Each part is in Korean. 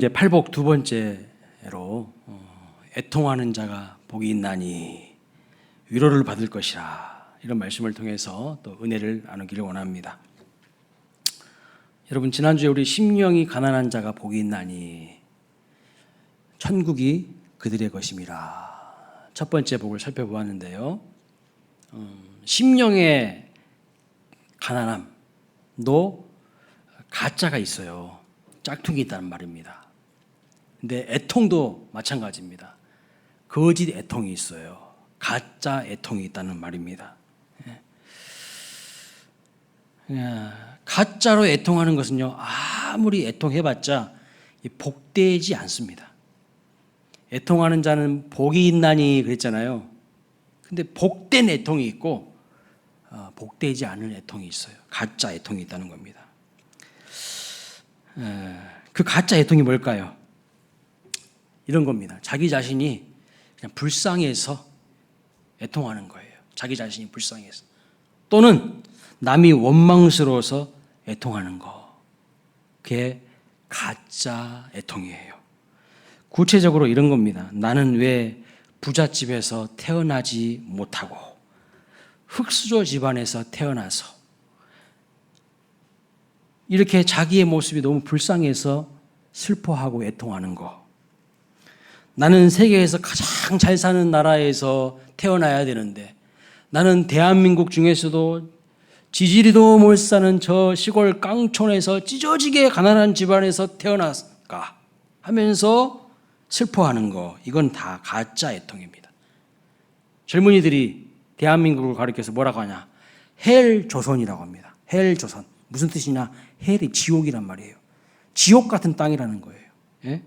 이제 팔복 두 번째로 애통하는 자가 복이 있나니 위로를 받을 것이라, 이런 말씀을 통해서 또 은혜를 나누기를 원합니다. 여러분, 지난주에 우리 심령이 가난한 자가 복이 있나니 천국이 그들의 것임이라, 첫 번째 복을 살펴보았는데요. 심령의 가난함도 가짜가 있어요. 짝퉁이 있다는 말입니다. 근데 애통도 마찬가지입니다. 거짓 애통이 있어요. 가짜 애통이 있다는 말입니다. 가짜로 애통하는 것은요, 아무리 애통해봤자 복되지 않습니다. 애통하는 자는 복이 있나니 그랬잖아요. 근데 복된 애통이 있고 복되지 않은 애통이 있어요. 가짜 애통이 있다는 겁니다. 그 가짜 애통이 뭘까요? 이런 겁니다. 자기 자신이 그냥 불쌍해서 애통하는 거예요. 자기 자신이 불쌍해서. 또는 남이 원망스러워서 애통하는 거. 그게 가짜 애통이에요. 구체적으로 이런 겁니다. 나는 왜 부잣집에서 태어나지 못하고 흙수저 집안에서 태어나서 이렇게 자기의 모습이 너무 불쌍해서 슬퍼하고 애통하는 거. 나는 세계에서 가장 잘 사는 나라에서 태어나야 되는데 나는 대한민국 중에서도 지지리도 못 사는 저 시골 깡촌에서 찢어지게 가난한 집안에서 태어났을까 하면서 슬퍼하는 거. 이건 다 가짜 애통입니다. 젊은이들이 대한민국을 가리켜서 뭐라고 하냐? 헬조선이라고 합니다. 헬조선. 무슨 뜻이냐? 헬이 지옥이란 말이에요. 지옥 같은 땅이라는 거예요. 예?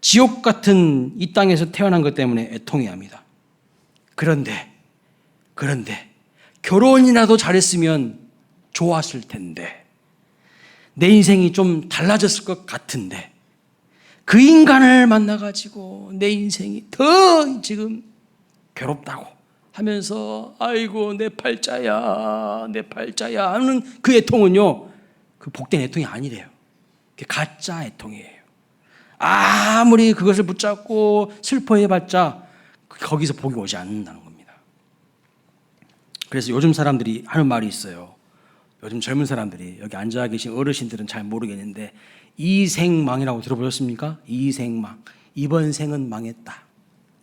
지옥 같은 이 땅에서 태어난 것 때문에 애통이 합니다. 그런데 결혼이라도 잘했으면 좋았을 텐데, 내 인생이 좀 달라졌을 것 같은데, 그 인간을 만나가지고 내 인생이 더 지금 괴롭다고 하면서 아이고 내 팔자야 하는 그 애통은요, 그 복된 애통이 아니래요. 그게 가짜 애통이에요. 아무리 그것을 붙잡고 슬퍼해봤자 거기서 복이 오지 않는다는 겁니다. 그래서 요즘 사람들이 하는 말이 있어요. 요즘 젊은 사람들이, 여기 앉아 계신 어르신들은 잘 모르겠는데 이생망이라고 들어보셨습니까? 이생망. 이번 생은 망했다.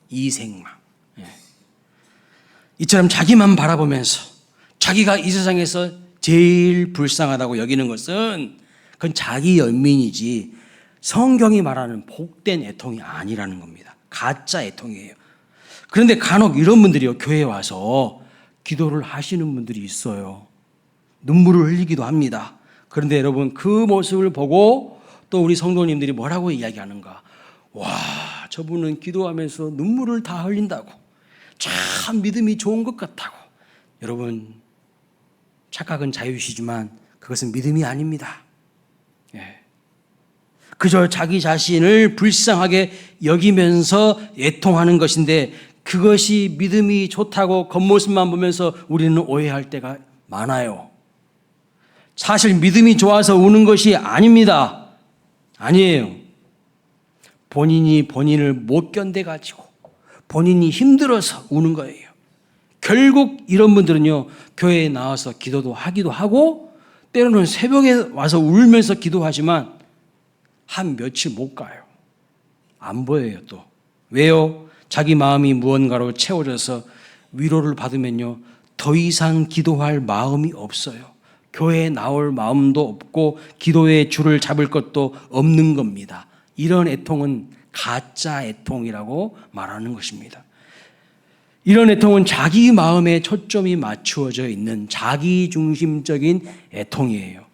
이생망. 이처럼 자기만 바라보면서 자기가 이 세상에서 제일 불쌍하다고 여기는 것은 그건 자기 연민이지 성경이 말하는 복된 애통이 아니라는 겁니다. 가짜 애통이에요. 그런데 간혹 이런 분들이요, 교회에 와서 기도를 하시는 분들이 있어요. 눈물을 흘리기도 합니다. 그런데 여러분, 그 모습을 보고 또 우리 성도님들이 뭐라고 이야기하는가? 와, 저분은 기도하면서 눈물을 다 흘린다고, 참 믿음이 좋은 것 같다고. 여러분, 착각은 자유시지만 그것은 믿음이 아닙니다. 그저 자기 자신을 불쌍하게 여기면서 애통하는 것인데, 그것이 믿음이 좋다고 겉모습만 보면서 우리는 오해할 때가 많아요. 사실 믿음이 좋아서 우는 것이 아닙니다. 아니에요. 본인이 본인을 못 견뎌가지고 본인이 힘들어서 우는 거예요. 결국 이런 분들은요, 교회에 나와서 기도도 하기도 하고 때로는 새벽에 와서 울면서 기도하지만 한 며칠 못 가요. 안 보여요. 또 왜요? 자기 마음이 무언가로 채워져서 위로를 받으면요, 더 이상 기도할 마음이 없어요. 교회에 나올 마음도 없고 기도의 줄을 잡을 것도 없는 겁니다. 이런 애통은 가짜 애통이라고 말하는 것입니다. 이런 애통은 자기 마음에 초점이 맞추어져 있는 자기중심적인 애통이에요.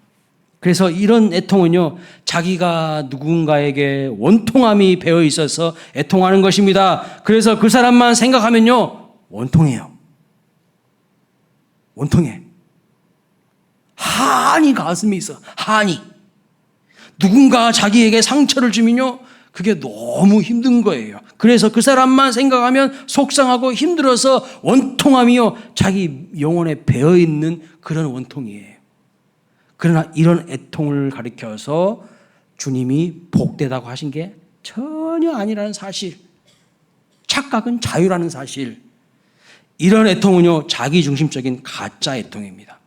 그래서 이런 애통은요, 자기가 누군가에게 원통함이 배어 있어서 애통하는 것입니다. 그래서 그 사람만 생각하면요, 원통해요. 원통해. 한이 가슴에 있어. 한이. 누군가 자기에게 상처를 주면요, 그게 너무 힘든 거예요. 그래서 그 사람만 생각하면 속상하고 힘들어서 원통함이요, 자기 영혼에 배어 있는 그런 원통이에요. 그러나 이런 애통을 가리켜서 주님이 복되다고 하신 게 전혀 아니라는 사실, 착각은 자유라는 사실, 이런 애통은요 자기중심적인 가짜 애통입니다.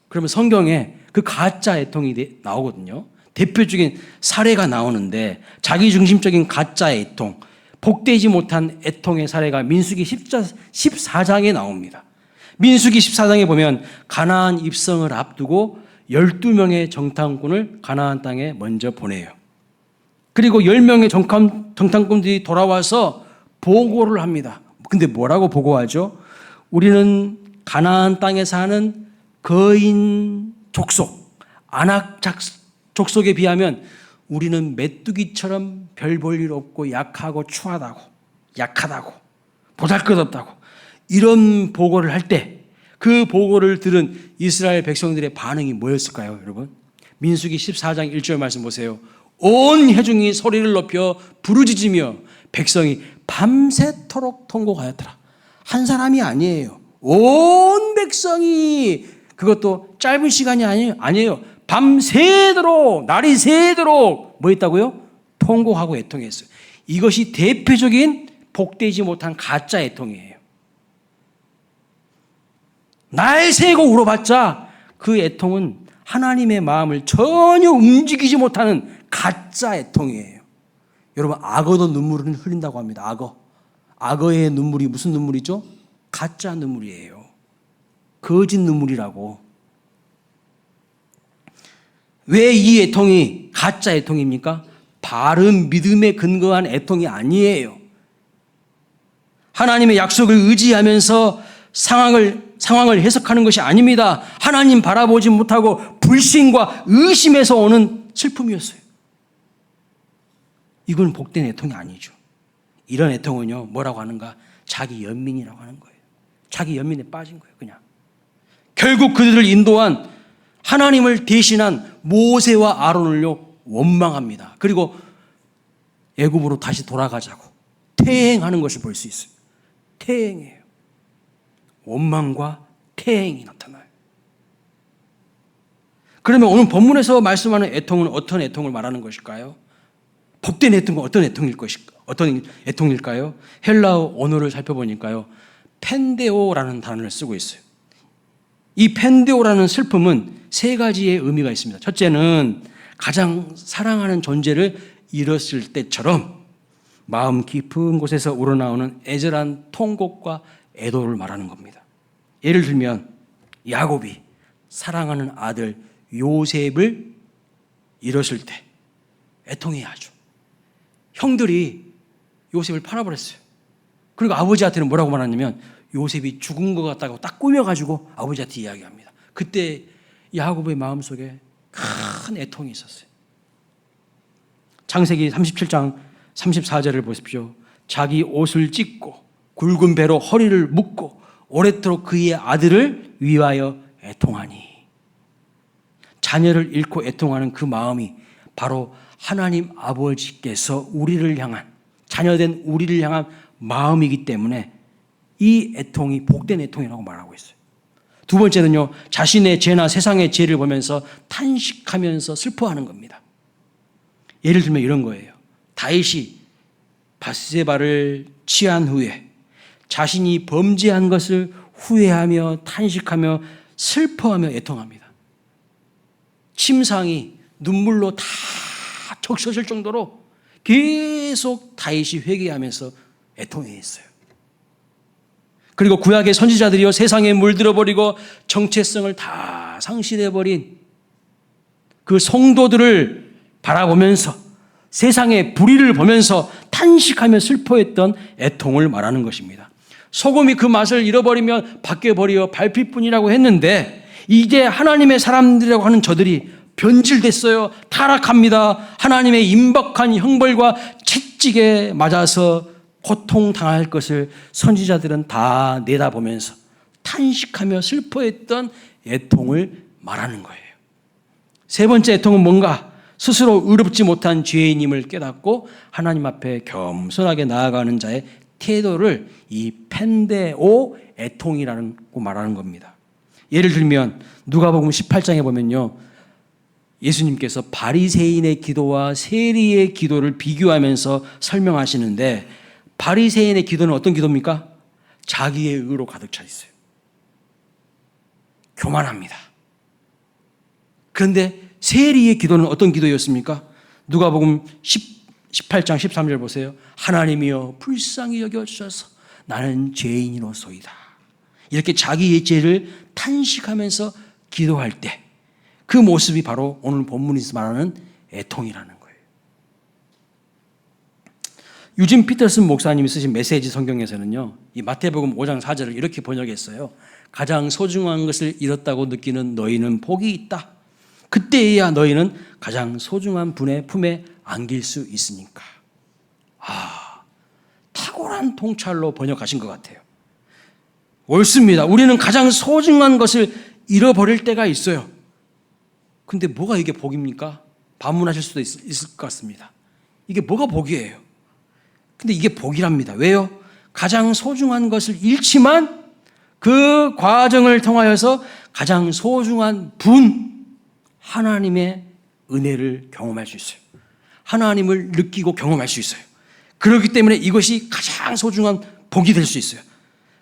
그러면 성경에 그 가짜 애통이 나오거든요. 대표적인 사례가 나오는데 자기중심적인 가짜 애통, 복되지 못한 애통의 사례가 민수기 14장에 나옵니다. 민수기 14장에 보면 가나안 입성을 앞두고 12명의 정탐꾼을 가나안 땅에 먼저 보내요. 그리고 10명의 정탐꾼들이 돌아와서 보고를 합니다. 근데 뭐라고 보고하죠? 우리는 가나안 땅에 사는 거인 족속, 아낙 족속에 비하면 우리는 메뚜기처럼 별 볼 일 없고 약하고 약하다고 보잘것없다고 이런 보고를 할 때 그 보고를 들은 이스라엘 백성들의 반응이 뭐였을까요, 여러분? 민수기 14장 1절 말씀 보세요. 온 회중이 소리를 높여 부르짖으며 백성이 밤새도록 통곡하였더라. 한 사람이 아니에요. 온 백성이, 그것도 짧은 시간이 아니에요. 밤새도록, 날이 새도록 뭐 했다고요? 통곡하고 애통했어요. 이것이 대표적인 복되지 못한 가짜 애통이에요. 날 새고 울어봤자 그 애통은 하나님의 마음을 전혀 움직이지 못하는 가짜 애통이에요. 여러분, 악어도 눈물을 흘린다고 합니다. 악어의 눈물이 무슨 눈물이죠? 가짜 눈물이에요. 거짓 눈물이라고. 왜 이 애통이 가짜 애통입니까? 바른 믿음에 근거한 애통이 아니에요. 하나님의 약속을 의지하면서 상황을 해석하는 것이 아닙니다. 하나님 바라보지 못하고 불신과 의심에서 오는 슬픔이었어요. 이건 복된 애통이 아니죠. 이런 애통은요, 뭐라고 하는가? 자기 연민이라고 하는 거예요. 자기 연민에 빠진 거예요, 그냥. 결국 그들을 인도한 하나님을 대신한 모세와 아론을요, 원망합니다. 그리고 애굽으로 다시 돌아가자고 퇴행하는 것을 볼 수 있어요. 퇴행이에요. 원망과 퇴행이 나타나요. 그러면 오늘 본문에서 말씀하는 애통은 어떤 애통을 말하는 것일까요? 복된 애통은 어떤 애통일까요? 헬라어 언어를 살펴보니까요, 펜데오라는 단어를 쓰고 있어요. 이 펜데오라는 슬픔은 세 가지의 의미가 있습니다. 첫째는 가장 사랑하는 존재를 잃었을 때처럼 마음 깊은 곳에서 우러나오는 애절한 통곡과 애도를 말하는 겁니다. 예를 들면 야곱이 사랑하는 아들 요셉을 잃었을 때 애통해야죠. 형들이 요셉을 팔아버렸어요. 그리고 아버지한테는 뭐라고 말하냐면 요셉이 죽은 것 같다고 딱 꾸며가지고 아버지한테 이야기합니다. 그때 야곱의 마음속에 큰 애통이 있었어요. 창세기 37장 34절을 보십시오. 자기 옷을 찢고 굵은 배로 허리를 묶고 오랫도록 그의 아들을 위하여 애통하니. 자녀를 잃고 애통하는 그 마음이 바로 하나님 아버지께서 우리를 향한, 자녀된 우리를 향한 마음이기 때문에 이 애통이 복된 애통이라고 말하고 있어요. 두 번째는요, 자신의 죄나 세상의 죄를 보면서 탄식하면서 슬퍼하는 겁니다. 예를 들면 이런 거예요. 다윗이 밧세바를 취한 후에 자신이 범죄한 것을 후회하며 탄식하며 슬퍼하며 애통합니다. 침상이 눈물로 다 적셔질 정도로 계속 다윗이 회개하면서 애통해했어요. 그리고 구약의 선지자들이요, 세상에 물들어버리고 정체성을 다 상실해버린 그 성도들을 바라보면서 세상의 불의를 보면서 탄식하며 슬퍼했던 애통을 말하는 것입니다. 소금이 그 맛을 잃어버리면 밖에 밟힐뿐이라고 했는데 이제 하나님의 사람들이라고 하는 저들이 변질됐어요. 타락합니다. 하나님의 임박한 형벌과 채찍에 맞아서 고통당할 것을 선지자들은 다 내다보면서 탄식하며 슬퍼했던 애통을 말하는 거예요. 세 번째 애통은 뭔가? 스스로 의롭지 못한 죄인임을 깨닫고 하나님 앞에 겸손하게 나아가는 자의 태도를 이 펜데오 애통이라고 말하는 겁니다. 예를 들면 누가복음 18장에 보면요, 예수님께서 바리새인의 기도와 세리의 기도를 비교하면서 설명하시는데 바리새인의 기도는 어떤 기도입니까? 자기의 의로 가득 차 있어요. 교만합니다. 그런데 세리의 기도는 어떤 기도였습니까? 누가복음 18장 13절 보세요. 하나님이여 불쌍히 여겨주셔서 나는 죄인이로소이다. 이렇게 자기의 죄를 탄식하면서 기도할 때 그 모습이 바로 오늘 본문에서 말하는 애통이라는 거예요. 유진 피터슨 목사님이 쓰신 메시지 성경에서는요, 이 마태복음 5장 4절을 이렇게 번역했어요. 가장 소중한 것을 잃었다고 느끼는 너희는 복이 있다. 그때에야 너희는 가장 소중한 분의 품에 안길 수 있으니까. 탁월한 통찰로 번역하신 것 같아요. 옳습니다. 우리는 가장 소중한 것을 잃어버릴 때가 있어요. 근데 뭐가 이게 복입니까? 반문하실 수도 있을 것 같습니다. 이게 뭐가 복이에요? 근데 이게 복이랍니다. 왜요? 가장 소중한 것을 잃지만 그 과정을 통하여서 가장 소중한 분, 하나님의 은혜를 경험할 수 있어요. 하나님을 느끼고 경험할 수 있어요. 그렇기 때문에 이것이 가장 소중한 복이 될 수 있어요.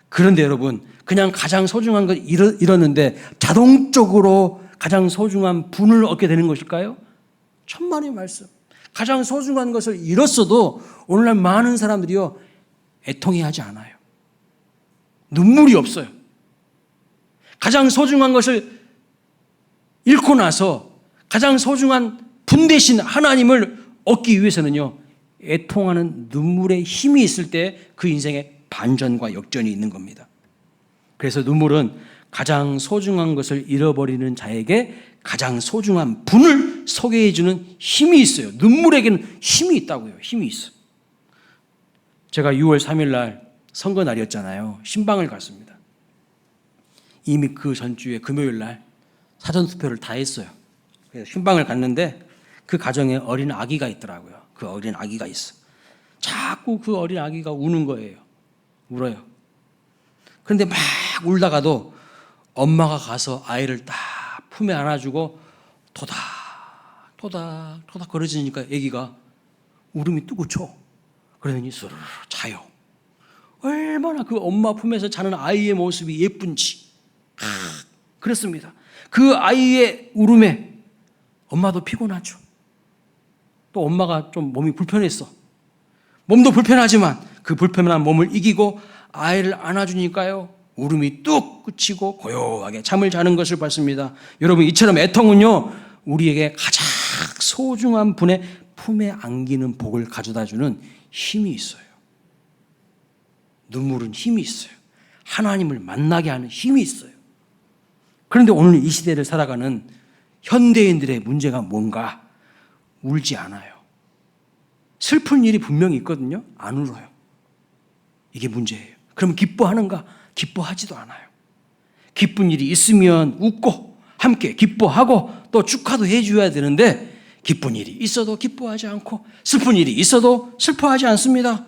그런데 여러분, 그냥 가장 소중한 걸 잃었는데 자동적으로 가장 소중한 분을 얻게 되는 것일까요? 천만의 말씀. 가장 소중한 것을 잃었어도 오늘날 많은 사람들이요, 애통해하지 않아요. 눈물이 없어요. 가장 소중한 것을 잃고 나서 가장 소중한 분 대신 하나님을 얻기 위해서는요, 애통하는 눈물의 힘이 있을 때 그 인생에 반전과 역전이 있는 겁니다. 그래서 눈물은 가장 소중한 것을 잃어버리는 자에게 가장 소중한 분을 소개해 주는 힘이 있어요. 눈물에게는 힘이 있다고요. 힘이 있어요. 제가 6월 3일 날 선거 날이었잖아요. 신방을 갔습니다. 이미 그 전주에 금요일 날 사전투표를 다 했어요. 그래서 신방을 갔는데 그 가정에 어린 아기가 있더라고요. 그 어린 아기가 있어. 자꾸 그 어린 아기가 우는 거예요. 울어요. 그런데 막 울다가도 엄마가 가서 아이를 딱 품에 안아주고 토닥 거려지니까 아기가 울음이 뚝 그쳐. 그러더니 스르르 자요. 얼마나 그 엄마 품에서 자는 아이의 모습이 예쁜지. 그렇습니다. 그 아이의 울음에 엄마도 피곤하죠. 또 엄마가 좀 몸이 불편했어. 몸도 불편하지만 그 불편한 몸을 이기고 아이를 안아주니까요, 울음이 뚝 그치고 고요하게 잠을 자는 것을 봤습니다. 여러분, 이처럼 애통은요, 우리에게 가장 소중한 분의 품에 안기는 복을 가져다주는 힘이 있어요. 눈물은 힘이 있어요. 하나님을 만나게 하는 힘이 있어요. 그런데 오늘 이 시대를 살아가는 현대인들의 문제가 뭔가? 울지 않아요. 슬픈 일이 분명히 있거든요. 안 울어요. 이게 문제예요. 그럼 기뻐하는가? 기뻐하지도 않아요. 기쁜 일이 있으면 웃고 함께 기뻐하고 또 축하도 해줘야 되는데 기쁜 일이 있어도 기뻐하지 않고 슬픈 일이 있어도 슬퍼하지 않습니다.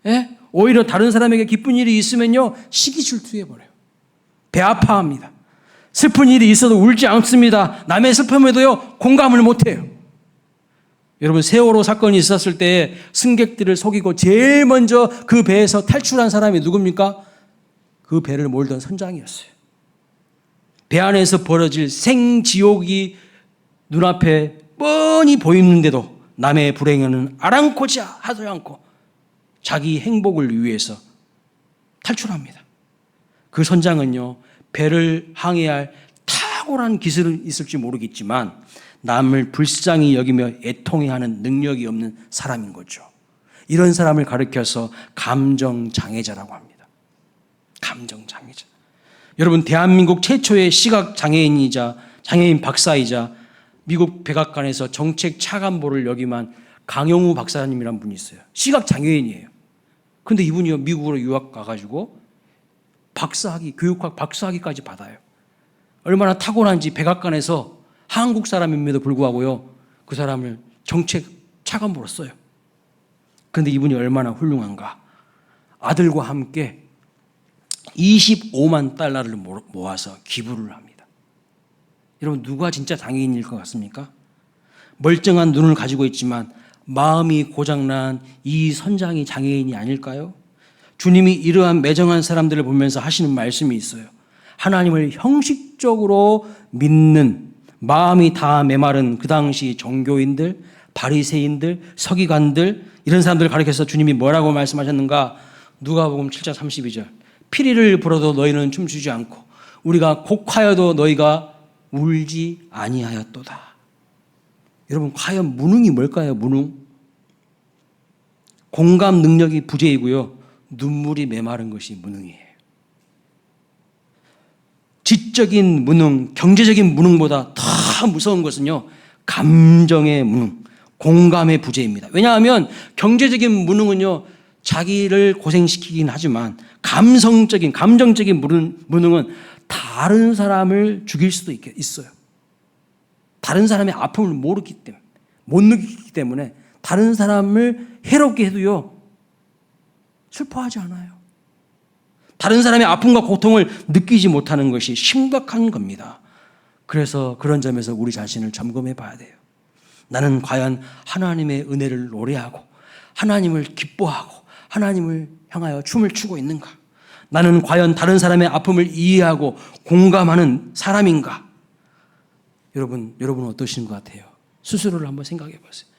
예? 오히려 다른 사람에게 기쁜 일이 있으면요, 시기질투해버려요. 배 아파합니다. 슬픈 일이 있어도 울지 않습니다. 남의 슬픔에도요, 공감을 못해요. 여러분, 세월호 사건이 있었을 때 승객들을 속이고 제일 먼저 그 배에서 탈출한 사람이 누굽니까? 그 배를 몰던 선장이었어요. 배 안에서 벌어질 생지옥이 눈앞에 뻔히 보이는데도 남의 불행에는 아랑코지 하지 않고 자기 행복을 위해서 탈출합니다. 그 선장은요, 배를 항해할 탁월한 기술은 있을지 모르겠지만 남을 불쌍히 여기며 애통해하는 능력이 없는 사람인 거죠. 이런 사람을 가리켜서 감정장애자라고 합니다. 감정장애자. 여러분, 대한민국 최초의 시각장애인이자 장애인 박사이자 미국 백악관에서 정책 차관보를 역임한 강영우 박사님이란 분이 있어요. 시각장애인이에요. 근데 이분이 미국으로 유학 가가지고 박사학위, 교육학 박사학위까지 받아요. 얼마나 탁월한지 백악관에서 한국 사람임에도 불구하고요, 그 사람을 정책 차관보로 써요. 그런데 이분이 얼마나 훌륭한가. 아들과 함께 25만 달러를 모아서 기부를 합니다. 여러분, 누가 진짜 장애인일 것 같습니까? 멀쩡한 눈을 가지고 있지만 마음이 고장난 이 선장이 장애인이 아닐까요? 주님이 이러한 매정한 사람들을 보면서 하시는 말씀이 있어요. 하나님을 형식적으로 믿는 마음이 다 메마른 그 당시 종교인들, 바리새인들, 서기관들, 이런 사람들을 가리켜서 주님이 뭐라고 말씀하셨는가? 누가복음 7장 32절. 피리를 불어도 너희는 춤추지 않고 우리가 곡하여도 너희가 울지 아니하였도다. 여러분, 과연 무능이 뭘까요? 무능. 공감 능력이 부재이고요, 눈물이 메마른 것이 무능이에요. 지적인 무능, 경제적인 무능보다 더 무서운 것은요, 감정의 무능, 공감의 부재입니다. 왜냐하면 경제적인 무능은요, 자기를 고생시키긴 하지만 감정적인 무능은 다른 사람을 죽일 수도 있어요. 다른 사람의 아픔을 못 느끼기 때문에 다른 사람을 해롭게 해도요, 슬퍼하지 않아요. 다른 사람의 아픔과 고통을 느끼지 못하는 것이 심각한 겁니다. 그래서 그런 점에서 우리 자신을 점검해 봐야 돼요. 나는 과연 하나님의 은혜를 노래하고 하나님을 기뻐하고 하나님을 향하여 춤을 추고 있는가? 나는 과연 다른 사람의 아픔을 이해하고 공감하는 사람인가? 여러분은 어떠신 것 같아요? 스스로를 한번 생각해 보세요.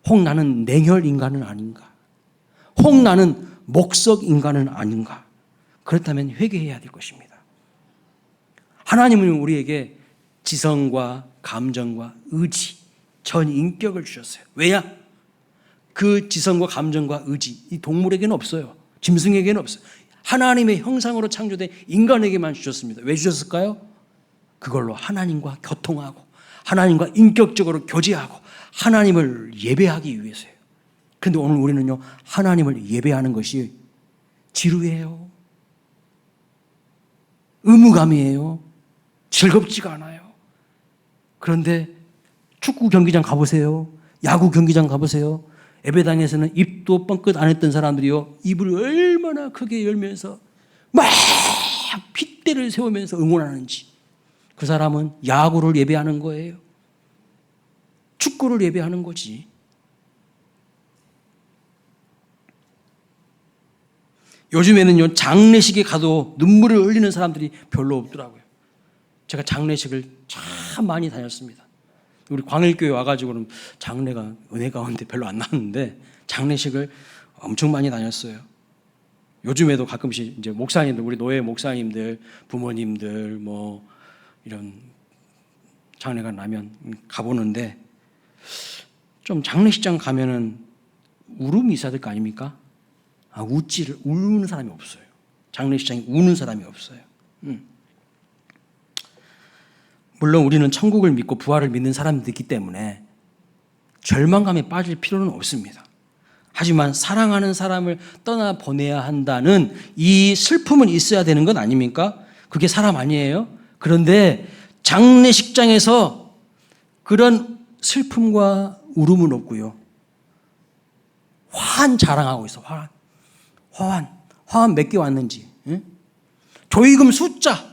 혹 나는 냉혈 인간은 아닌가? 혹 나는 목석 인간은 아닌가? 그렇다면 회개해야 될 것입니다. 하나님은 우리에게 지성과 감정과 의지, 전 인격을 주셨어요. 왜냐? 그 지성과 감정과 의지, 이 동물에게는 없어요. 짐승에게는 없어요. 하나님의 형상으로 창조된 인간에게만 주셨습니다. 왜 주셨을까요? 그걸로 하나님과 교통하고 하나님과 인격적으로 교제하고 하나님을 예배하기 위해서예요. 그런데 오늘 우리는요, 하나님을 예배하는 것이 지루해요. 의무감이에요. 즐겁지가 않아요. 그런데 축구 경기장 가보세요. 야구 경기장 가보세요. 예배당에서는 입도 뻥끗 안 했던 사람들이요, 입을 얼마나 크게 열면서 막 핏대를 세우면서 응원하는지. 그 사람은 야구를 예배하는 거예요. 축구를 예배하는 거지. 요즘에는요, 장례식에 가도 눈물을 흘리는 사람들이 별로 없더라고요. 제가 장례식을 참 많이 다녔습니다. 우리 광일교회 와가지고는 장례가 은혜 가운데 별로 안 나왔는데 장례식을 엄청 많이 다녔어요. 요즘에도 가끔씩 이제 목사님들, 우리 노예 목사님들, 부모님들 뭐 이런 장례가 나면 가보는데, 좀 장례식장 가면은 울음이 있어야 될 거 아닙니까? 우는 사람이 없어요. 장례식장에 우는 사람이 없어요. 물론 우리는 천국을 믿고 부활을 믿는 사람들이기 때문에 절망감에 빠질 필요는 없습니다. 하지만 사랑하는 사람을 떠나보내야 한다는 이 슬픔은 있어야 되는 것 아닙니까? 그게 사람 아니에요? 그런데 장례식장에서 그런 슬픔과 울음은 없고요, 화환 자랑하고 있어. 화환 몇 개 왔는지, 응? 조의금 숫자,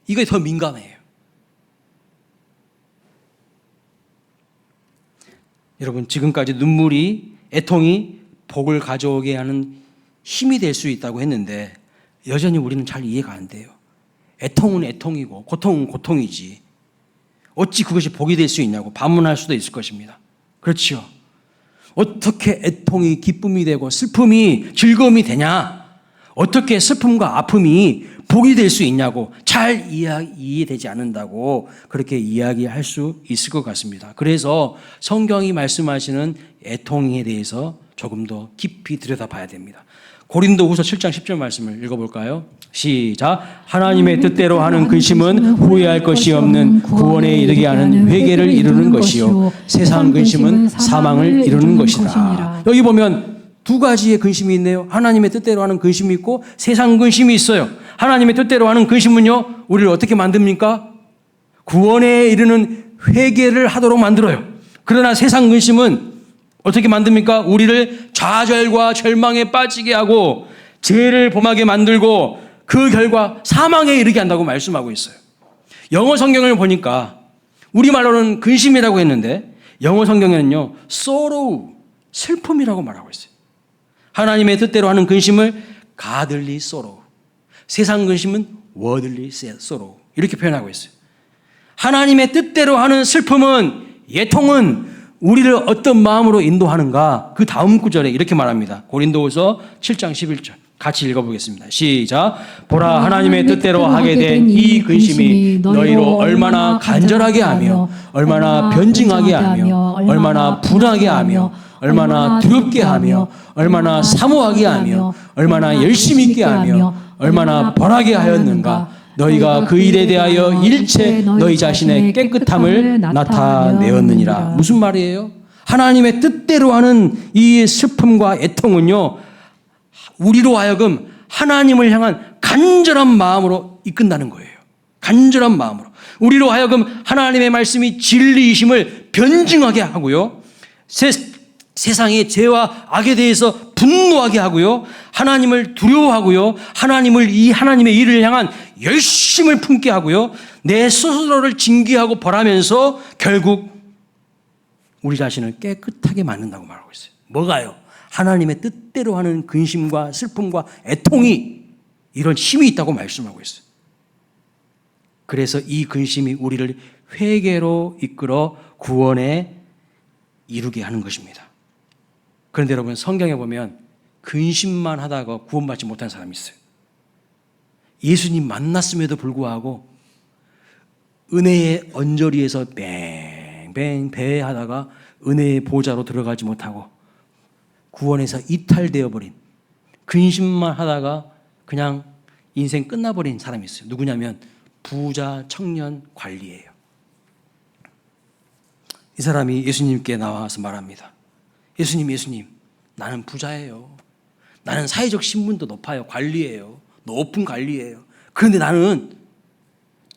이게 더 민감해요. 여러분, 지금까지 눈물이, 애통이 복을 가져오게 하는 힘이 될 수 있다고 했는데 여전히 우리는 잘 이해가 안 돼요. 애통은 애통이고 고통은 고통이지 어찌 그것이 복이 될 수 있냐고 반문할 수도 있을 것입니다. 그렇죠? 어떻게 애통이 기쁨이 되고 슬픔이 즐거움이 되냐? 어떻게 슬픔과 아픔이 복이 될 수 있냐고 잘 이해되지 않는다고 그렇게 이야기할 수 있을 것 같습니다. 그래서 성경이 말씀하시는 애통에 대해서 조금 더 깊이 들여다봐야 됩니다. 고린도후서 7장 10절 말씀을 읽어볼까요? 시작. 하나님의 뜻대로 하는 근심은 후회할 것이 없는 구원에 이르게 하는 회개를 이루는 것이요 세상 근심은 사망을 이루는 것이다. 여기 보면 두 가지의 근심이 있네요. 하나님의 뜻대로 하는 근심이 있고 세상 근심이 있어요. 하나님의 뜻대로 하는 근심은요, 우리를 어떻게 만듭니까? 구원에 이르는 회개를 하도록 만들어요. 그러나 세상 근심은 어떻게 만듭니까? 우리를 좌절과 절망에 빠지게 하고 죄를 범하게 만들고 그 결과 사망에 이르게 한다고 말씀하고 있어요. 영어 성경을 보니까 우리말로는 근심이라고 했는데 영어 성경에는요, sorrow, 슬픔이라고 말하고 있어요. 하나님의 뜻대로 하는 근심을 godly sorrow, 세상 근심은 worldly sorrow 이렇게 표현하고 있어요. 하나님의 뜻대로 하는 슬픔은, 애통은 우리를 어떤 마음으로 인도하는가? 그 다음 구절에 이렇게 말합니다. 고린도후서 7장 11절 같이 읽어보겠습니다. 시작. 보라, 하나님의 뜻대로 하게 된 이 근심이 너희로 얼마나 간절하게 하며 얼마나 변증하게 하며 얼마나 분하게 하며 얼마나 두렵게 하며 얼마나 사모하게 하며 얼마나 열심히 있게 하며 얼마나 벌하게 하였는가. 너희가 그 일에 대하여 일체 너희 자신의 깨끗함을 나타내었느니라. 무슨 말이에요? 하나님의 뜻대로 하는 이 슬픔과 애통은요, 우리로 하여금 하나님을 향한 간절한 마음으로 이끈다는 거예요. 간절한 마음으로. 우리로 하여금 하나님의 말씀이 진리이심을 변증하게 하고요, 세상의 죄와 악에 대해서 분노하게 하고요, 하나님을 두려워하고요, 하나님의 일을 향한 열심을 품게 하고요, 내 스스로를 징계하고 벌하면서 결국 우리 자신을 깨끗하게 만든다고 말하고 있어요. 뭐가요? 하나님의 뜻대로 하는 근심과 슬픔과 애통이 이런 힘이 있다고 말씀하고 있어요. 그래서 이 근심이 우리를 회개로 이끌어 구원에 이루게 하는 것입니다. 그런데 여러분, 성경에 보면 근심만 하다가 구원받지 못한 사람이 있어요. 예수님 만났음에도 불구하고 은혜의 언저리에서 뱅뱅 배회하다가 은혜의 보좌로 들어가지 못하고 구원에서 이탈되어 버린, 근심만 하다가 그냥 인생 끝나버린 사람이 있어요. 누구냐면 부자 청년 관리예요. 이 사람이 예수님께 나와서 말합니다. 예수님, 나는 부자예요. 나는 사회적 신분도 높아요. 관리예요. 높은 관리예요. 그런데 나는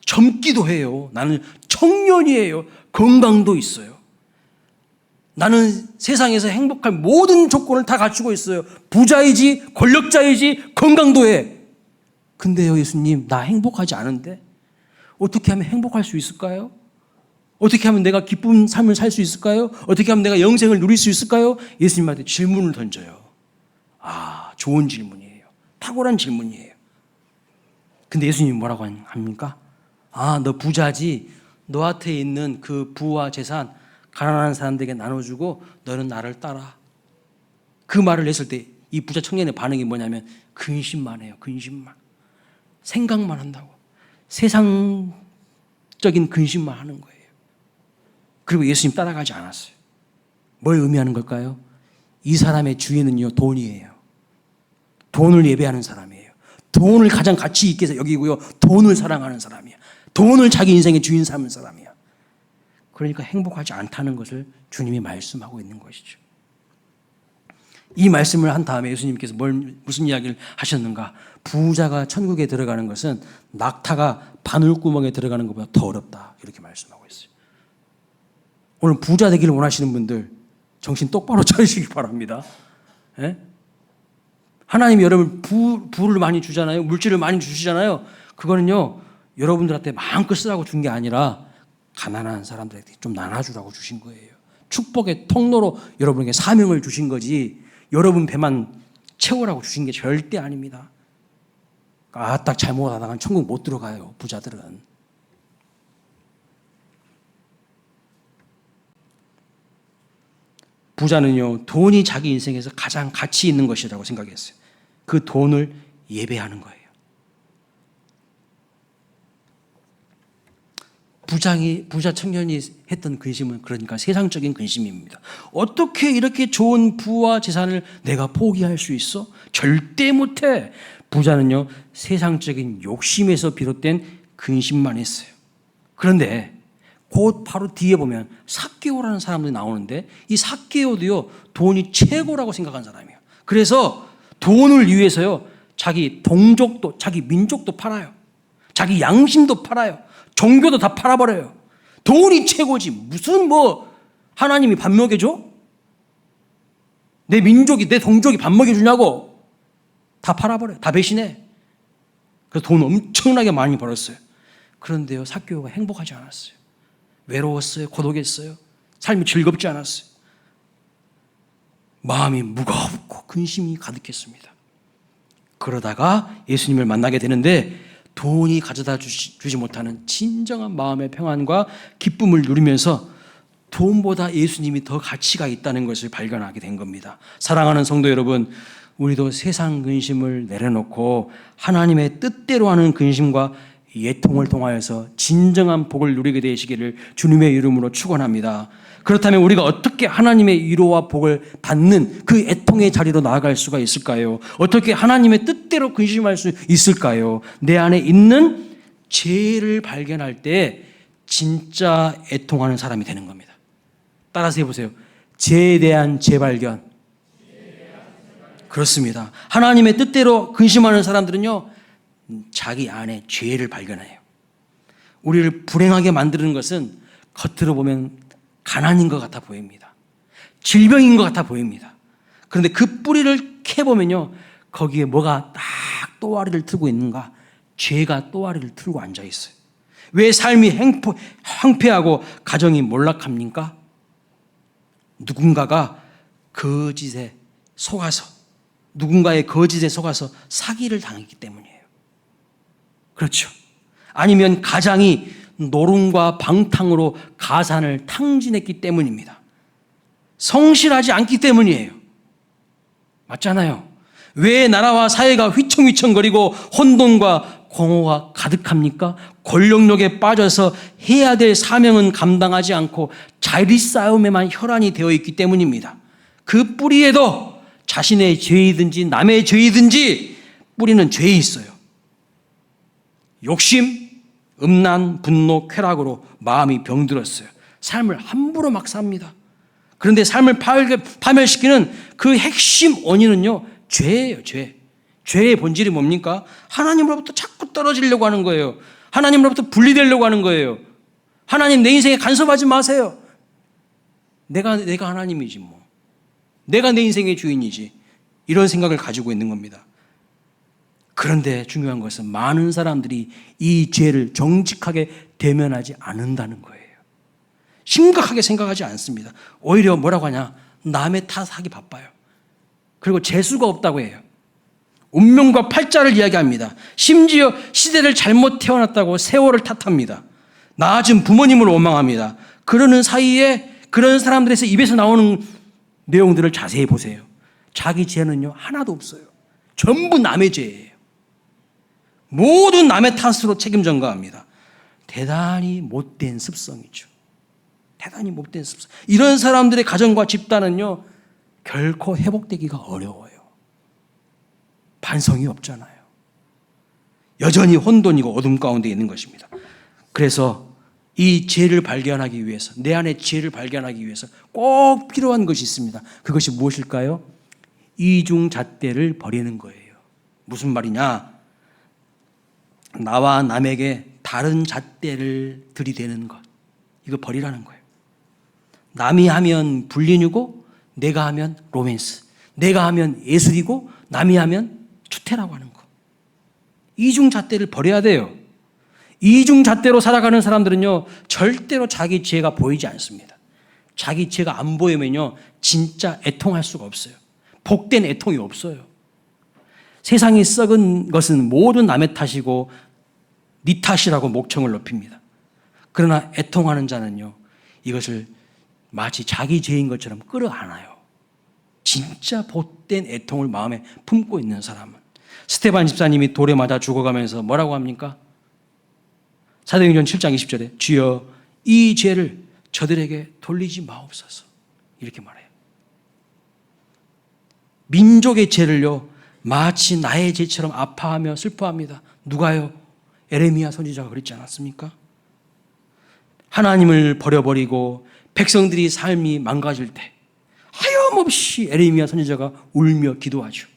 젊기도 해요. 나는 청년이에요. 건강도 있어요. 나는 세상에서 행복할 모든 조건을 다 갖추고 있어요. 부자이지, 권력자이지, 건강도 해. 근데요, 예수님, 나 행복하지 않은데? 어떻게 하면 행복할 수 있을까요? 어떻게 하면 내가 기쁜 삶을 살 수 있을까요? 어떻게 하면 내가 영생을 누릴 수 있을까요? 예수님한테 질문을 던져요. 아, 좋은 질문이에요. 탁월한 질문이에요. 근데 예수님이 뭐라고 합니까? 아, 너 부자지? 너한테 있는 그 부와 재산 가난한 사람들에게 나눠주고 너는 나를 따라. 그 말을 했을 때 이 부자 청년의 반응이 뭐냐면 근심만 해요. 근심만. 생각만 한다고. 세상적인 근심만 하는 거예요. 그리고 예수님 따라가지 않았어요. 뭘 의미하는 걸까요? 이 사람의 주인은요, 돈이에요. 돈을 예배하는 사람이에요. 돈을 가장 가치 있게 여기고요, 돈을 사랑하는 사람이야. 돈을 자기 인생의 주인 삼은 사람이야. 그러니까 행복하지 않다는 것을 주님이 말씀하고 있는 것이죠. 이 말씀을 한 다음에 예수님께서 무슨 이야기를 하셨는가? 부자가 천국에 들어가는 것은 낙타가 바늘구멍에 들어가는 것보다 더 어렵다. 이렇게 말씀하고 있어요. 오늘 부자 되기를 원하시는 분들 정신 똑바로 차리시기 바랍니다. 예? 하나님이 여러분 부를 많이 주잖아요. 물질을 많이 주시잖아요. 그거는요, 여러분들한테 마음껏 쓰라고 준 게 아니라 가난한 사람들에게 좀 나눠주라고 주신 거예요. 축복의 통로로 여러분에게 사명을 주신 거지 여러분 배만 채우라고 주신 게 절대 아닙니다. 딱 잘못하다간 천국 못 들어가요, 부자들은. 부자는요, 돈이 자기 인생에서 가장 가치 있는 것이라고 생각했어요. 그 돈을 예배하는 거예요. 부자 청년이 했던 근심은 그러니까 세상적인 근심입니다. 어떻게 이렇게 좋은 부와 재산을 내가 포기할 수 있어? 절대 못해. 부자는요, 세상적인 욕심에서 비롯된 근심만 했어요. 그런데 곧 바로 뒤에 보면 삭개오라는 사람들이 나오는데 이 삭개오도요, 돈이 최고라고 생각한 사람이에요. 그래서 돈을 위해서요, 자기 동족도, 자기 민족도 팔아요. 자기 양심도 팔아요. 종교도 다 팔아버려요. 돈이 최고지. 무슨 하나님이 밥 먹여줘? 내 민족이, 내 동족이 밥 먹여주냐고. 다 팔아버려요. 다 배신해. 그래서 돈 엄청나게 많이 벌었어요. 그런데요, 삭개오가 행복하지 않았어요. 외로웠어요. 고독했어요. 삶이 즐겁지 않았어요. 마음이 무겁고 근심이 가득했습니다. 그러다가 예수님을 만나게 되는데 돈이 가져다 주지 못하는 진정한 마음의 평안과 기쁨을 누리면서 돈보다 예수님이 더 가치가 있다는 것을 발견하게 된 겁니다. 사랑하는 성도 여러분, 우리도 세상 근심을 내려놓고 하나님의 뜻대로 하는 근심과 애통을 통하여서 진정한 복을 누리게 되시기를 주님의 이름으로 축원합니다. 그렇다면 우리가 어떻게 하나님의 위로와 복을 받는 그 애통의 자리로 나아갈 수가 있을까요? 어떻게 하나님의 뜻대로 근심할 수 있을까요? 내 안에 있는 죄를 발견할 때 진짜 애통하는 사람이 되는 겁니다. 따라서 해보세요. 죄에 대한 재발견. 그렇습니다. 하나님의 뜻대로 근심하는 사람들은요, 자기 안에 죄를 발견해요. 우리를 불행하게 만드는 것은 겉으로 보면 가난인 것 같아 보입니다. 질병인 것 같아 보입니다. 그런데 그 뿌리를 캐보면요, 거기에 뭐가 딱 또아리를 틀고 있는가? 죄가 또아리를 틀고 앉아 있어요. 왜 삶이 황폐하고 가정이 몰락합니까? 누군가가 거짓에 속아서, 누군가의 거짓에 속아서 사기를 당했기 때문이에요. 그렇죠. 아니면 가장이 노름과 방탕으로 가산을 탕진했기 때문입니다. 성실하지 않기 때문이에요. 맞잖아요. 왜 나라와 사회가 휘청휘청거리고 혼돈과 공허가 가득합니까? 권력욕에 빠져서 해야 될 사명은 감당하지 않고 자리 싸움에만 혈안이 되어 있기 때문입니다. 그 뿌리에도 자신의 죄이든지 남의 죄이든지 뿌리는 죄에 있어요. 욕심, 음란, 분노, 쾌락으로 마음이 병들었어요. 삶을 함부로 막 삽니다. 그런데 삶을 파멸시키는 그 핵심 원인은요, 죄예요, 죄. 죄의 본질이 뭡니까? 하나님으로부터 자꾸 떨어지려고 하는 거예요. 하나님으로부터 분리되려고 하는 거예요. 하나님, 내 인생에 간섭하지 마세요. 내가 하나님이지 뭐. 내가 내 인생의 주인이지. 이런 생각을 가지고 있는 겁니다. 그런데 중요한 것은 많은 사람들이 이 죄를 정직하게 대면하지 않는다는 거예요. 심각하게 생각하지 않습니다. 오히려 뭐라고 하냐? 남의 탓하기 바빠요. 그리고 재수가 없다고 해요. 운명과 팔자를 이야기합니다. 심지어 시대를 잘못 태어났다고 세월을 탓합니다. 낳아준 부모님을 원망합니다. 그러는 사이에 그런 사람들에서 입에서 나오는 내용들을 자세히 보세요. 자기 죄는요, 하나도 없어요. 전부 남의 죄예요. 모든 남의 탓으로 책임 전가합니다. 대단히 못된 습성이죠. 대단히 못된 습성. 이런 사람들의 가정과 집단은요, 결코 회복되기가 어려워요. 반성이 없잖아요. 여전히 혼돈이고 어둠 가운데 있는 것입니다. 그래서 이 죄를 발견하기 위해서, 내 안에 죄를 발견하기 위해서 꼭 필요한 것이 있습니다. 그것이 무엇일까요? 이중잣대를 버리는 거예요. 무슨 말이냐? 나와 남에게 다른 잣대를 들이대는 것, 이거 버리라는 거예요. 남이 하면 불륜이고 내가 하면 로맨스, 내가 하면 예술이고 남이 하면 추태라고 하는 거. 이중잣대를 버려야 돼요. 이중잣대로 살아가는 사람들은요, 절대로 자기 죄가 보이지 않습니다. 자기 죄가 안 보이면요, 진짜 애통할 수가 없어요. 복된 애통이 없어요. 세상이 썩은 것은 모두 남의 탓이고 네 탓이라고 목청을 높입니다. 그러나 애통하는 자는요, 이것을 마치 자기 죄인 것처럼 끌어안아요. 진짜 복된 애통을 마음에 품고 있는 사람은. 스데반 집사님이 돌에 맞아 죽어가면서 뭐라고 합니까? 사도행전 7장 20절에 주여 이 죄를 저들에게 돌리지 마옵소서, 이렇게 말해요. 민족의 죄를요, 마치 나의 죄처럼 아파하며 슬퍼합니다. 누가요? 에레미야 선지자가 그랬지 않았습니까? 하나님을 버려버리고 백성들이 삶이 망가질 때 하염없이 에레미야 선지자가 울며 기도하죠.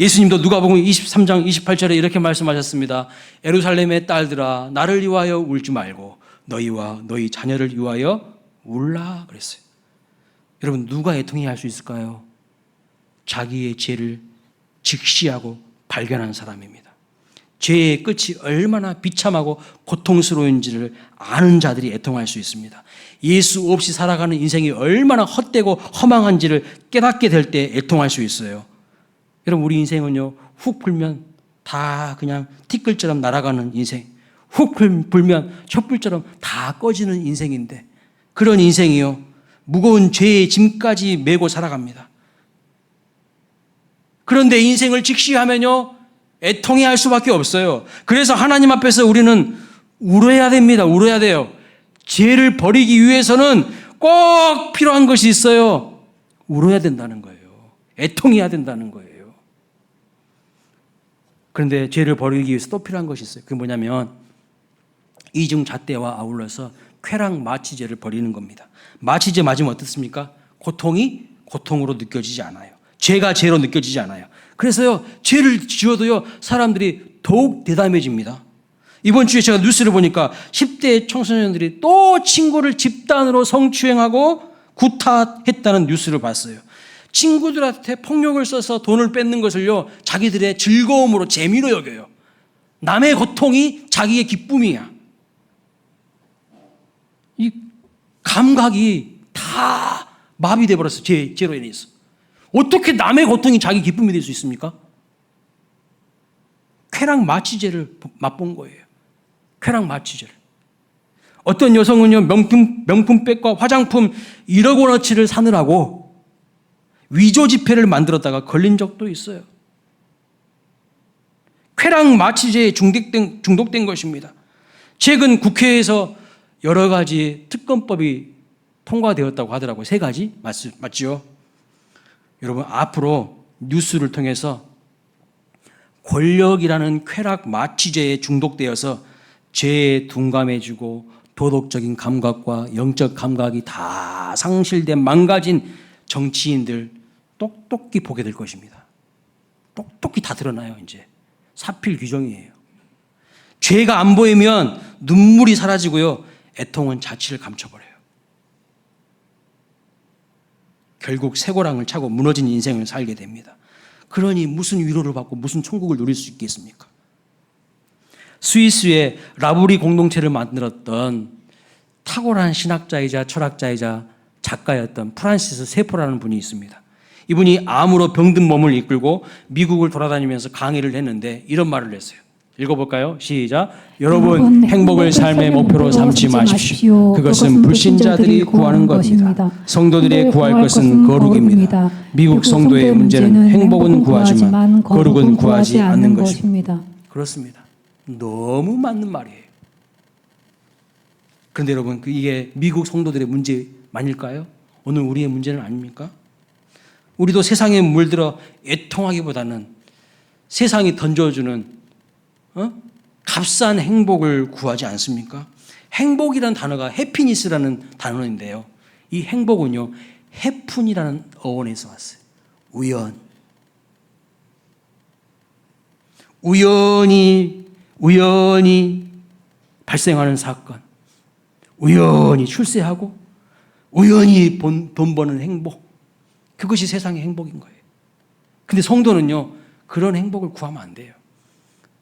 예수님도 누가복음 23장 28절에 이렇게 말씀하셨습니다. 예루살렘의 딸들아, 나를 위하여 울지 말고 너희와 너희 자녀를 위하여 울라 그랬어요. 여러분, 누가 애통해야 할 수 있을까요? 자기의 죄를 직시하고 발견한 사람입니다. 죄의 끝이 얼마나 비참하고 고통스러운지를 아는 자들이 애통할 수 있습니다. 예수 없이 살아가는 인생이 얼마나 헛되고 허망한지를 깨닫게 될 때 애통할 수 있어요. 여러분, 우리 인생은요, 훅 불면 다 그냥 티끌처럼 날아가는 인생, 훅 불면 촛불처럼 다 꺼지는 인생인데, 그런 인생이요, 무거운 죄의 짐까지 메고 살아갑니다. 그런데 인생을 직시하면요, 애통해할 수밖에 없어요. 그래서 하나님 앞에서 우리는 울어야 됩니다. 울어야 돼요. 죄를 버리기 위해서는 꼭 필요한 것이 있어요. 울어야 된다는 거예요. 애통해야 된다는 거예요. 그런데 죄를 버리기 위해서 또 필요한 것이 있어요. 그게 뭐냐면 이중잣대와 아울러서 쾌락마취죄를 버리는 겁니다. 마취제 맞으면 어떻습니까? 고통이 고통으로 느껴지지 않아요. 죄가 죄로 느껴지지 않아요. 그래서요, 죄를 지어도요, 사람들이 더욱 대담해집니다. 이번 주에 제가 뉴스를 보니까 10대 청소년들이 또 친구를 집단으로 성추행하고 구타했다는 뉴스를 봤어요. 친구들한테 폭력을 써서 돈을 뺏는 것을요, 자기들의 즐거움으로, 재미로 여겨요. 남의 고통이 자기의 기쁨이야. 이 감각이 다 마비돼 버렸어. 죄로 인해서. 어떻게 남의 고통이 자기 기쁨이 될 수 있습니까? 쾌락마취제를 맛본 거예요. 쾌락마취제를. 어떤 여성은요, 명품백과 화장품 1억 원어치를 사느라고 위조 지폐를 만들었다가 걸린 적도 있어요. 쾌락마취제에 중독된 것입니다. 최근 국회에서 여러 가지 특검법이 통과되었다고 하더라고요. 3가지 맞죠? 여러분, 앞으로 뉴스를 통해서 권력이라는 쾌락마취제에 중독되어서 죄에 둔감해지고 도덕적인 감각과 영적 감각이 다 상실된 망가진 정치인들 똑똑히 보게 될 것입니다. 똑똑히 다 드러나요. 이제 사필 규정이에요. 죄가 안 보이면 눈물이 사라지고요, 애통은 자취를 감춰버려요. 결국 쇠고랑을 차고 무너진 인생을 살게 됩니다. 그러니 무슨 위로를 받고 무슨 천국을 누릴 수 있겠습니까? 스위스의 라브리 공동체를 만들었던 탁월한 신학자이자 철학자이자 작가였던 프란시스 세포라는 분이 있습니다. 이분이 암으로 병든 몸을 이끌고 미국을 돌아다니면서 강의를 했는데 이런 말을 했어요. 읽어볼까요? 시작. 여러분, 행복을 삶의 목표로 삼지 마십시오. 그것은 불신자들이 구하는 것입니다. 성도들이 구할 것은 거룩입니다. 미국 성도의 문제는 행복은 구하지만 거룩은 구하지 않는 것입니다. 그렇습니다. 너무 맞는 말이에요. 그런데 여러분, 이게 미국 성도들의 문제만일까요? 오늘 우리의 문제는 아닙니까? 우리도 세상에 물들어 애통하기보다는 세상이 던져주는 값싼 행복을 구하지 않습니까? 행복이라는 단어가 해피니스라는 단어인데요, 이 행복은요, 해푼이라는 어원에서 왔어요. 우연히 발생하는 사건, 우연히 출세하고 우연히 돈 버는 행복, 그것이 세상의 행복인 거예요. 근데 성도는요, 그런 행복을 구하면 안 돼요.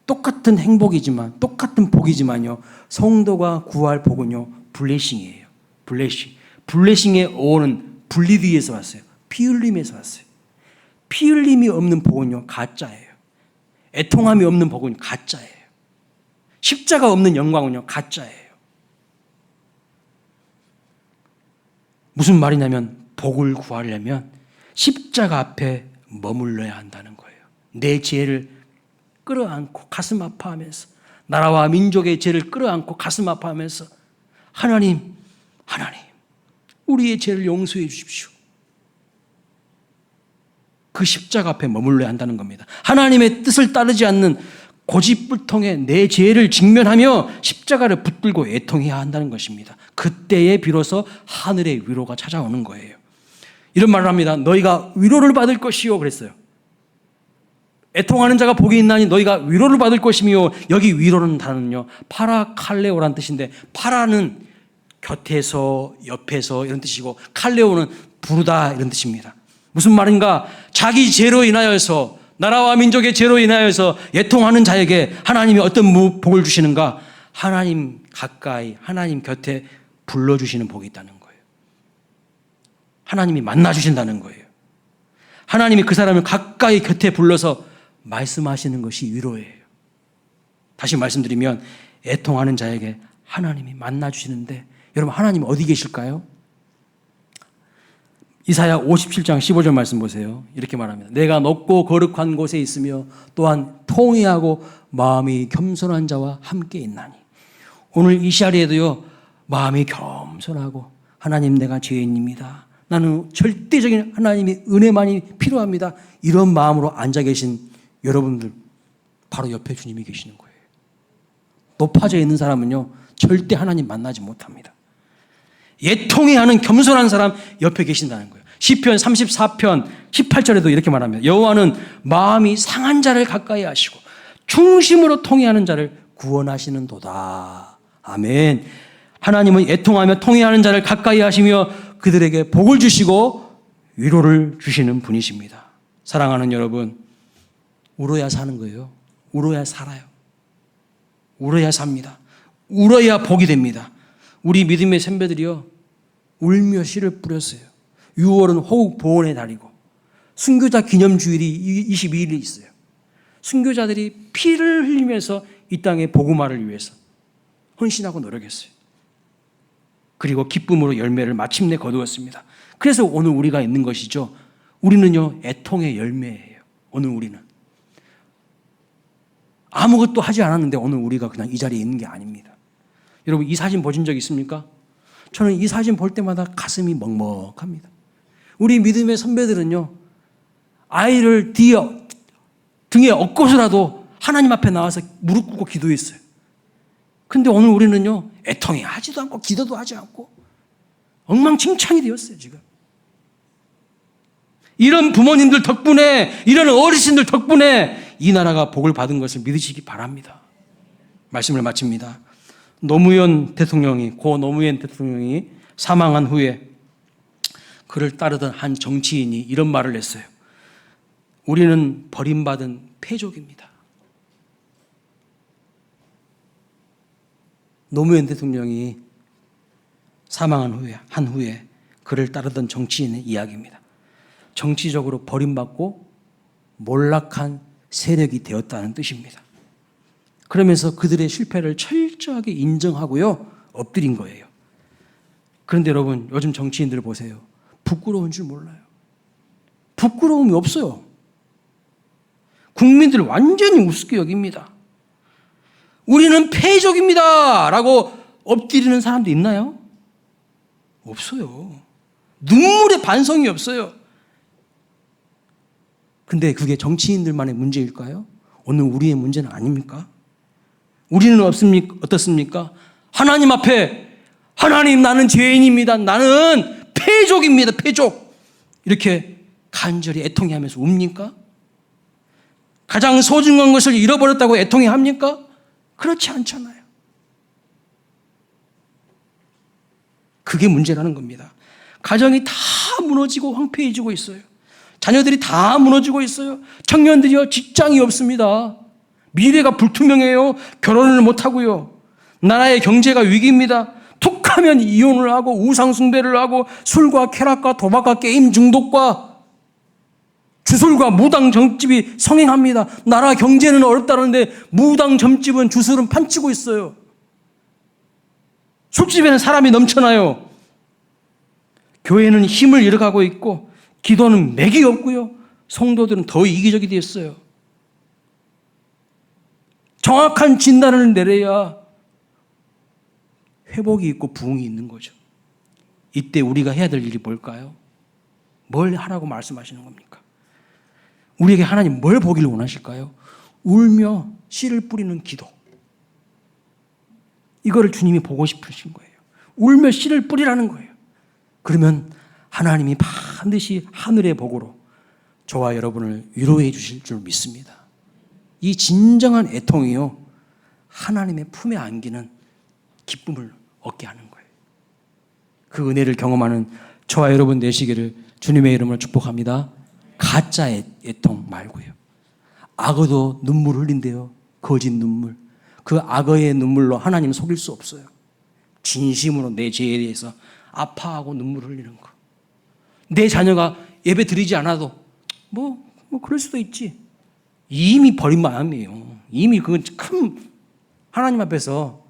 똑같은 행복이지만, 똑같은 복이지만요, 성도가 구할 복은요, 블레싱이에요. 블레싱의 어원은 블리드에서 왔어요. 피 흘림에서 왔어요. 피 흘림이 없는 복은요, 가짜예요. 애통함이 없는 복은 가짜예요. 십자가 없는 영광은요, 가짜예요. 무슨 말이냐면, 복을 구하려면 십자가 앞에 머물러야 한다는 거예요. 내 죄를 끌어안고 가슴 아파하면서, 나라와 민족의 죄를 끌어안고 가슴 아파하면서, 하나님, 우리의 죄를 용서해 주십시오. 그 십자가 앞에 머물러야 한다는 겁니다. 하나님의 뜻을 따르지 않는 고집불통에 내 죄를 직면하며 십자가를 붙들고 애통해야 한다는 것입니다. 그때에 비로소 하늘의 위로가 찾아오는 거예요. 이런 말을 합니다. 너희가 위로를 받을 것이요 그랬어요. 애통하는 자가 복이 있나니 너희가 위로를 받을 것이며, 여기 위로는 단어는요, 파라칼레오라는 뜻인데, 파라는 곁에서, 옆에서 이런 뜻이고, 칼레오는 부르다 이런 뜻입니다. 무슨 말인가? 자기 죄로 인하여서 나라와 민족의 죄로 인하여서 애통하는 자에게 하나님이 어떤 복을 주시는가? 하나님 가까이, 하나님 곁에 불러주시는 복이 있다는 거예요. 하나님이 만나주신다는 거예요. 하나님이 그 사람을 가까이 곁에 불러서 말씀하시는 것이 위로예요. 다시 말씀드리면 애통하는 자에게 하나님이 만나주시는데, 여러분 하나님 어디 계실까요? 이사야 57장 15절 말씀 보세요. 이렇게 말합니다. 내가 높고 거룩한 곳에 있으며 또한 통회하고 마음이 겸손한 자와 함께 있나니. 오늘 이 시간에도요, 마음이 겸손하고 하나님 내가 죄인입니다. 나는 절대적인 하나님의 은혜만이 필요합니다. 이런 마음으로 앉아 계신 여러분들 바로 옆에 주님이 계시는 거예요. 높아져 있는 사람은요 절대 하나님 만나지 못합니다. 애통해하는 겸손한 사람 옆에 계신다는 거예요. 시편 34편 18절에도 이렇게 말합니다. 여호와는 마음이 상한 자를 가까이 하시고 중심으로 통회하는 자를 구원하시는 도다. 아멘. 하나님은 애통하며 통회하는 자를 가까이 하시며 그들에게 복을 주시고 위로를 주시는 분이십니다. 사랑하는 여러분, 울어야 사는 거예요. 울어야 살아요. 울어야 삽니다. 울어야 복이 됩니다. 우리 믿음의 선배들이요, 울며 씨를 뿌렸어요. 6월은 호국 보훈의 달이고 순교자 기념주일이 22일이 있어요. 순교자들이 피를 흘리면서 이 땅의 복음화를 위해서 헌신하고 노력했어요. 그리고 기쁨으로 열매를 마침내 거두었습니다. 그래서 오늘 우리가 있는 것이죠. 우리는요 애통의 열매예요. 오늘 우리는 아무것도 하지 않았는데 오늘 우리가 그냥 이 자리에 있는 게 아닙니다. 여러분 이 사진 보신 적 있습니까? 저는 이 사진 볼 때마다 가슴이 먹먹합니다. 우리 믿음의 선배들은요 아이를 등에 업고서라도 하나님 앞에 나와서 무릎 꿇고 기도했어요. 근데 오늘 우리는요 애통해 하지도 않고 기도도 하지 않고 엉망진창이 되었어요. 지금 이런 부모님들 덕분에, 이런 어르신들 덕분에 이 나라가 복을 받은 것을 믿으시기 바랍니다. 말씀을 마칩니다. 고 노무현 대통령이 사망한 후에 그를 따르던 한 정치인이 이런 말을 했어요. 우리는 버림받은 패족입니다. 노무현 대통령이 사망한 후에 그를 따르던 정치인의 이야기입니다. 정치적으로 버림받고 몰락한 세력이 되었다는 뜻입니다. 그러면서 그들의 실패를 철저하게 인정하고요 엎드린 거예요. 그런데 여러분 요즘 정치인들 보세요. 부끄러운 줄 몰라요. 부끄러움이 없어요. 국민들 완전히 우습게 여깁니다. 우리는 패족입니다 라고 엎드리는 사람도 있나요? 없어요. 눈물의 반성이 없어요. 근데 그게 정치인들만의 문제일까요? 오늘 우리의 문제는 아닙니까? 우리는 어떻습니까? 하나님 앞에 하나님 나는 죄인입니다. 나는 패족입니다. 패족. 이렇게 간절히 애통해 하면서 웁니까? 가장 소중한 것을 잃어버렸다고 애통해 합니까? 그렇지 않잖아요. 그게 문제라는 겁니다. 가정이 다 무너지고 황폐해지고 있어요. 자녀들이 다 무너지고 있어요. 청년들이요 직장이 없습니다. 미래가 불투명해요. 결혼을 못하고요. 나라의 경제가 위기입니다. 툭하면 이혼을 하고 우상숭배를 하고 술과 쾌락과 도박과 게임 중독과 주술과 무당 점집이 성행합니다. 나라 경제는 어렵다는데 무당 점집은 주술은 판치고 있어요. 술집에는 사람이 넘쳐나요. 교회는 힘을 잃어가고 있고 기도는 맥이 없고요. 성도들은 더 이기적이 됐어요. 정확한 진단을 내려야 회복이 있고 부흥이 있는 거죠. 이때 우리가 해야 될 일이 뭘까요? 뭘 하라고 말씀하시는 겁니까? 우리에게 하나님 뭘 보기를 원하실까요? 울며 씨를 뿌리는 기도. 이거를 주님이 보고 싶으신 거예요. 울며 씨를 뿌리라는 거예요. 그러면 하나님이 반드시 하늘의 복으로 저와 여러분을 위로해 주실 줄 믿습니다. 이 진정한 애통이요 하나님의 품에 안기는 기쁨을 얻게 하는 거예요. 그 은혜를 경험하는 저와 여러분 되시기를 주님의 이름으로 축복합니다. 가짜 애통 말고요. 악어도 눈물을 흘린대요. 거짓 눈물. 그 악어의 눈물로 하나님을 속일 수 없어요. 진심으로 내 죄에 대해서 아파하고 눈물을 흘리는 거. 내 자녀가 예배 드리지 않아도 뭐 그럴 수도 있지. 이미 버린 마음이에요. 이미 그건 큰 하나님 앞에서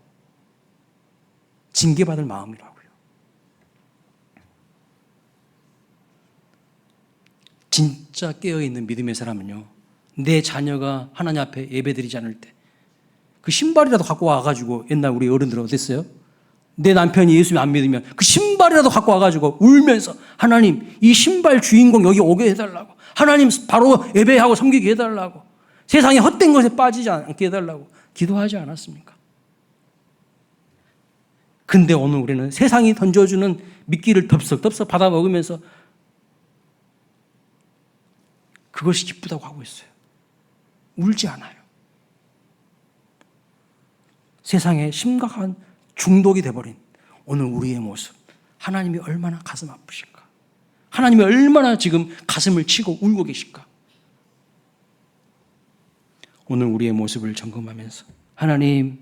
징계받을 마음이라고요. 진짜 깨어있는 믿음의 사람은요, 내 자녀가 하나님 앞에 예배드리지 않을 때 그 신발이라도 갖고 와가지고, 옛날 우리 어른들은 어땠어요? 내 남편이 예수님 안 믿으면 그 신발이라도 갖고 와가지고 울면서, 하나님 이 신발 주인공 여기 오게 해달라고, 하나님 바로 예배하고 섬기게 해달라고, 세상에 헛된 것에 빠지지 않게 해달라고 기도하지 않았습니까? 근데 오늘 우리는 세상이 던져주는 미끼를 덥석덥석 받아 먹으면서 그것이 기쁘다고 하고 있어요. 울지 않아요. 세상에 심각한 중독이 돼버린 오늘 우리의 모습, 하나님이 얼마나 가슴 아프실까? 하나님이 얼마나 지금 가슴을 치고 울고 계실까? 오늘 우리의 모습을 점검하면서, 하나님,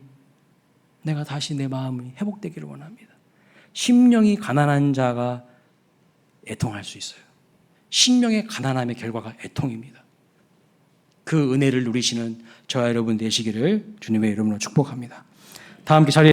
내가 다시 내 마음이 회복되기를 원합니다. 심령이 가난한 자가 애통할 수 있어요. 심령의 가난함의 결과가 애통입니다. 그 은혜를 누리시는 저와 여러분 되시기를 주님의 이름으로 축복합니다. 다 함께 자리에